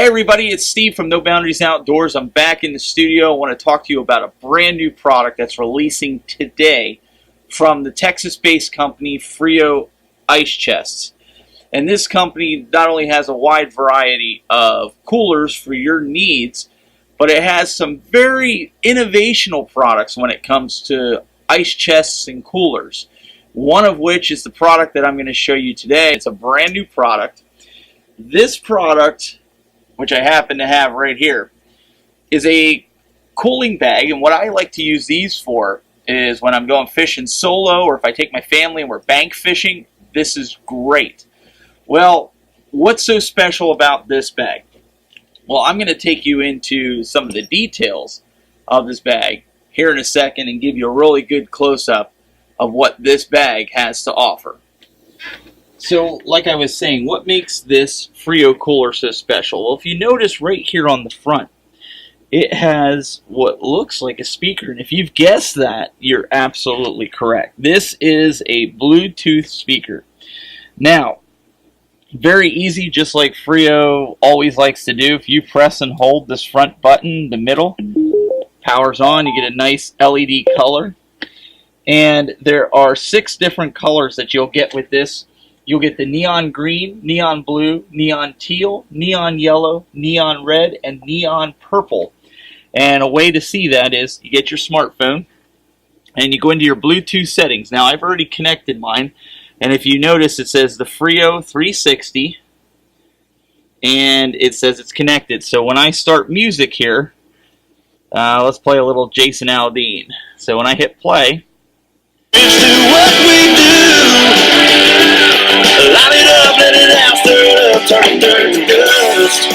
Hey everybody, it's Steve from No Boundaries Outdoors. I'm back in the studio. I want to talk to you about a brand new product that's releasing today from the Texas-based company Frio Ice Chests. And this company not only has a wide variety of coolers for your needs, but it has some very innovational products when it comes to ice chests and coolers. One of which is the product that I'm going to show you today. It's a brand new product. This product, which I happen to have right here, is a cooling bag, and what I like to use these for is when I'm going fishing solo, or if I take my family and we're bank fishing. This is great. Well, what's so special about this bag? Well, I'm going to take you into some of the details of this bag here in a second and give you a really good close-up of what this bag has to offer. So, like I was saying, what makes this Frio cooler so special? Well, if you notice right here on the front, it has what looks like a speaker. And if you've guessed that, you're absolutely correct. This is a Bluetooth speaker. Now, very easy, just like Frio always likes to do. If you press and hold this front button, the middle, powers on, you get a nice LED color. And there are 6 different colors that you'll get with this. You'll get the neon green, neon blue, neon teal, neon yellow, neon red, and neon purple. And a way to see that is you get your smartphone and you go into your Bluetooth settings. Now, I've already connected mine, and if you notice, it says the Frio 360, and it says it's connected. So when I start music here, let's play a little Jason Aldean. So when I hit play, light it up, let it out, stir it up, turn dirt to dust.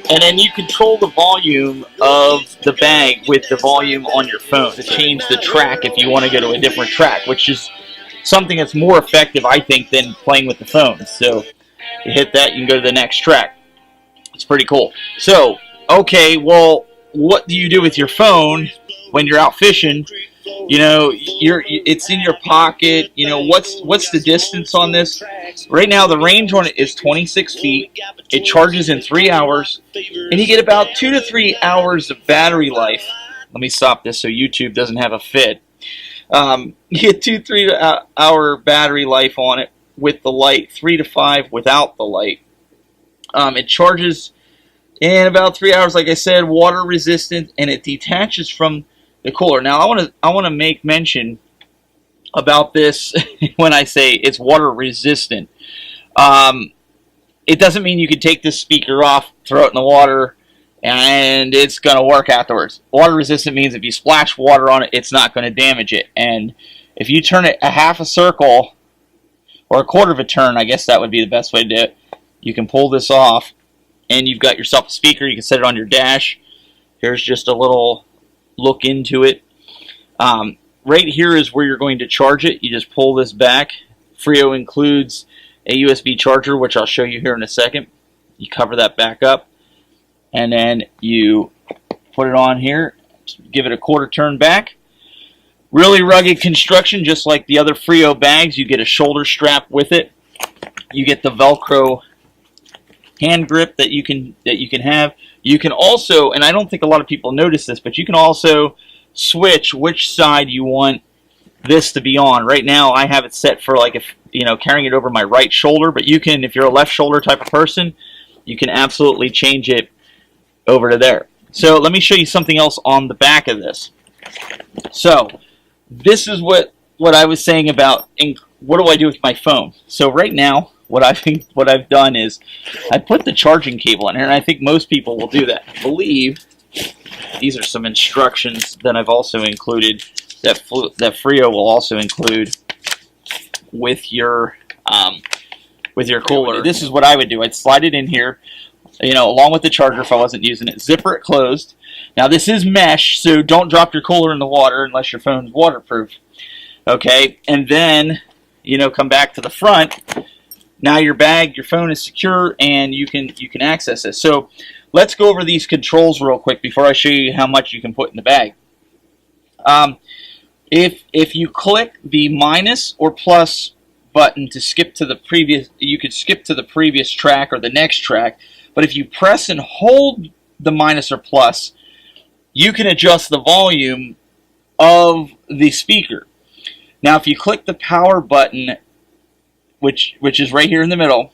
And then you control the volume of the bag with the volume on your phone to change the track if you want to go to a different track, which is something that's more effective, I think, than playing with the phone. So you hit that, you can go to the next track. It's pretty cool. So, okay, well, what do you do with your phone when you're out fishing? You know, it's in your pocket. You know, what's the distance on this? Right now, the range on it is 26 feet. It charges in 3 hours, and you get about 2 to 3 hours of battery life. Let me stop this so YouTube doesn't have a fit. You get 2 to 3 hour battery life on it with the light, 3 to 5 without the light. It charges in about 3 hours, like I said, water resistant, and it detaches from the cooler. Now, I want to make mention about this when I say it's water resistant. It doesn't mean you can take this speaker off, throw it in the water, and it's going to work afterwards. Water resistant means if you splash water on it, it's not going to damage it. And if you turn it a half a circle or a quarter of a turn, I guess that would be the best way to do it. You can pull this off, and you've got yourself a speaker. You can set it on your dash. Here's just a little look into it. Right here is where you're going to charge it. You just pull this back. Frio includes a USB charger, which I'll show you here in a second. You cover that back up, and then you put it on here. Give it a quarter turn back. Really rugged construction, just like the other Frio bags. You get a shoulder strap with it. You get the Velcro hand grip that you can have. You can also, and I don't think a lot of people notice this, but you can also switch which side you want this to be on. Right now, I have it set for, like, if carrying it over my right shoulder, but you can, if you're a left shoulder type of person, you can absolutely change it over to there. So let me show you something else on the back of this. So this is what I was saying about what do I do with my phone. So right now, what I've done is I put the charging cable in here, and I think most people will do that. I believe these are some instructions that I've also included that Frio will also include with your cooler. This is what I would do. I'd slide it in here, along with the charger if I wasn't using it. Zipper it closed. Now this is mesh, so don't drop your cooler in the water unless your phone's waterproof. Okay, and then come back to the front. Now your phone is secure, and you can access it. So let's go over these controls real quick before I show you how much you can put in the bag. If you click the minus or plus button to skip to the previous, you could skip to the previous track or the next track. But if you press and hold the minus or plus, you can adjust the volume of the speaker. Now, if you click the power button, which is right here in the middle,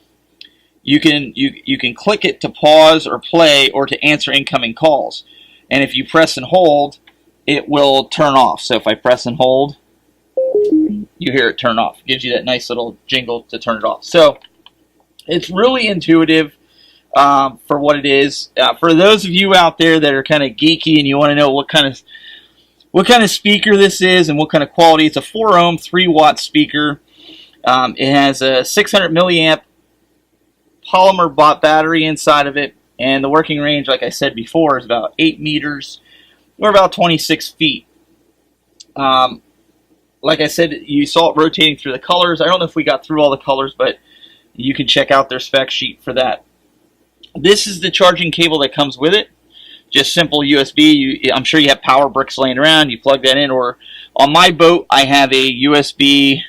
you can click it to pause or play or to answer incoming calls. And if you press and hold, it will turn off. So if I press and hold, you hear it turn off. It gives you that nice little jingle to turn it off. So it's really intuitive for what it is. For those of you out there that are kind of geeky and you want to know what kind of speaker this is and what kind of quality, it's a 4 ohm, 3 watt speaker. It has a 600 milliamp polymer battery inside of it, and the working range, like I said before, is about 8 meters or about 26 feet. Like I said, you saw it rotating through the colors. I don't know if we got through all the colors, but you can check out their spec sheet for that. This is the charging cable that comes with it. Just simple USB. I'm sure you have power bricks laying around. You plug that in, or on my boat, I have a USB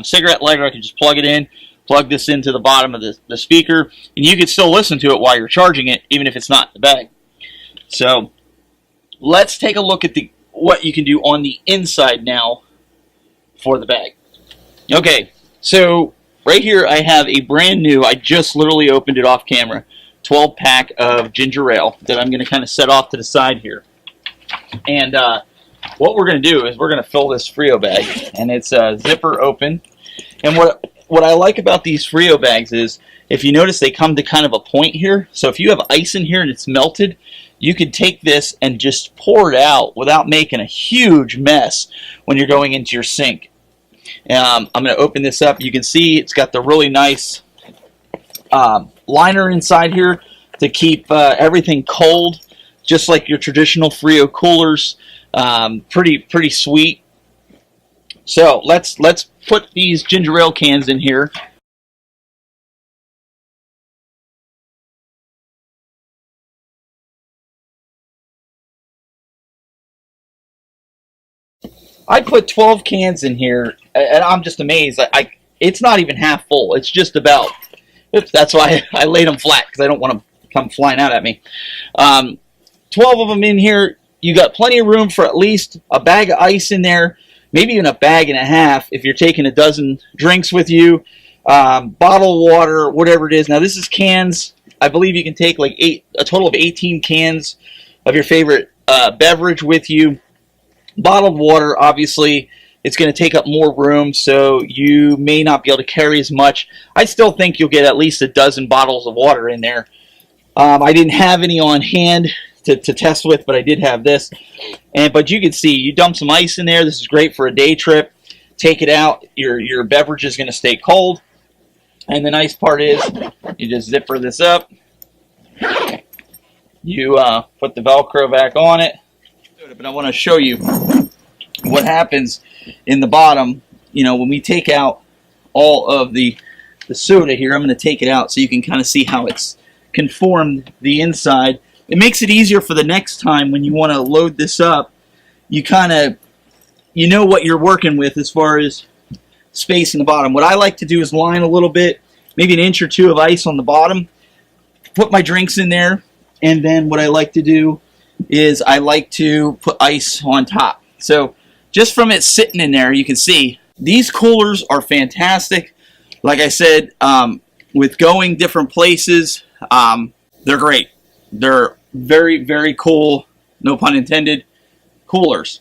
cigarette lighter. I can just plug it in, plug this into the bottom of the speaker, and you can still listen to it while you're charging it, even if it's not in the bag. So let's take a look at what you can do on the inside now for the bag. Okay, so right here I have a brand new, I just literally opened it off camera, 12 pack of ginger ale that I'm going to kind of set off to the side here. And what we're going to do is we're going to fill this Frio bag, and it's zipper open. And what I like about these Frio bags is, if you notice, they come to kind of a point here. So if you have ice in here and it's melted, you can take this and just pour it out without making a huge mess when you're going into your sink. I'm going to open this up. You can see it's got the really nice liner inside here to keep everything cold, just like your traditional Frio coolers. Pretty sweet. So let's put these ginger ale cans in here. I put 12 cans in here, and I'm just amazed. It's not even half full. It's just about. Oops, that's why I laid them flat, because I don't want them to come flying out at me. 12 of them in here. You got plenty of room for at least a bag of ice in there, maybe even a bag and a half if you're taking a dozen drinks with you, bottled water, whatever it is. Now this is cans. I believe you can take like a total of 18 cans of your favorite beverage with you. Bottled water, obviously, it's going to take up more room, so you may not be able to carry as much. I still think you'll get at least a dozen bottles of water in there. I didn't have any on hand to test with, but I did have this. But you can see, you dump some ice in there. This is great for a day trip. Take it out. Your beverage is going to stay cold. And the nice part is, you just zipper this up. You put the Velcro back on it. But I want to show you what happens in the bottom. You know, when we take out all of the soda here, I'm going to take it out so you can kind of see how it's conformed the inside. It makes it easier for the next time when you want to load this up. You know what you're working with as far as space in the bottom. What I like to do is line a little bit, maybe an inch or two of ice on the bottom, put my drinks in there, and then what I like to do is I like to put ice on top. So just from it sitting in there, you can see these coolers are fantastic. Like I said, with going different places, they're great. They're very, very cool, no pun intended, coolers.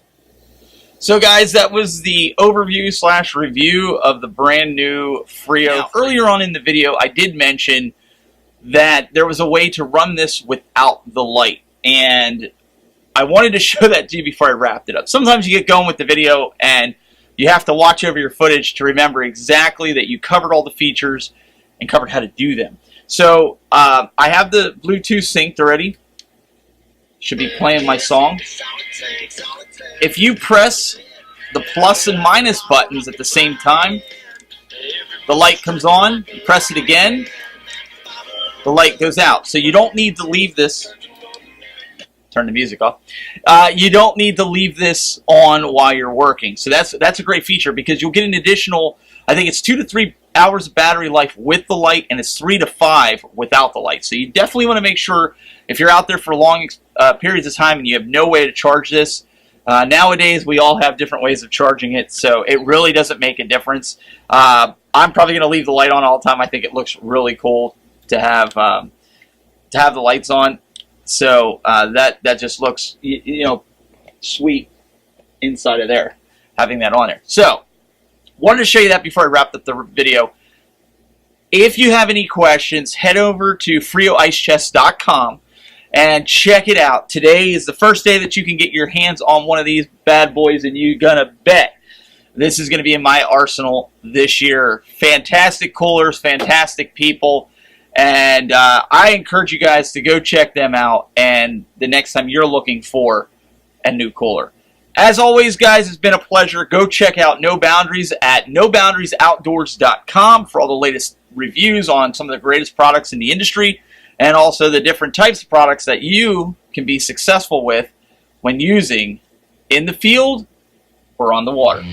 So guys, that was the overview / review of the brand new Frio. Now, earlier on in the video, I did mention that there was a way to run this without the light. And I wanted to show that to you before I wrapped it up. Sometimes you get going with the video and you have to watch over your footage to remember exactly that you covered all the features and covered how to do them. So I have the Bluetooth synced already. Should be playing my song. If you press the plus and minus buttons at the same time, the light comes on. You press it again, the light goes out. So you don't need to leave this turn the music off. You don't need to leave this on while you're working. So that's a great feature because you'll get an additional, I think it's 2 to 3 hours of battery life with the light, and it's 3 to 5 without the light. So you definitely want to make sure if you're out there for long periods of time and you have no way to charge this. Nowadays, we all have different ways of charging it, so it really doesn't make a difference. I'm probably going to leave the light on all the time. I think it looks really cool to have the lights on. So that just looks, you know, sweet inside of there, having that on there. So wanted to show you that before I wrapped up the video. If you have any questions, head over to FrioIceChests.com and check it out. Today is the first day that you can get your hands on one of these bad boys, and you're gonna bet this is gonna be in my arsenal this year. Fantastic coolers, fantastic people, and I encourage you guys to go check them out. And the next time you're looking for a new cooler. As always, guys, it's been a pleasure. Go check out No Boundaries at NoBoundariesOutdoors.com for all the latest reviews on some of the greatest products in the industry and also the different types of products that you can be successful with when using in the field or on the water.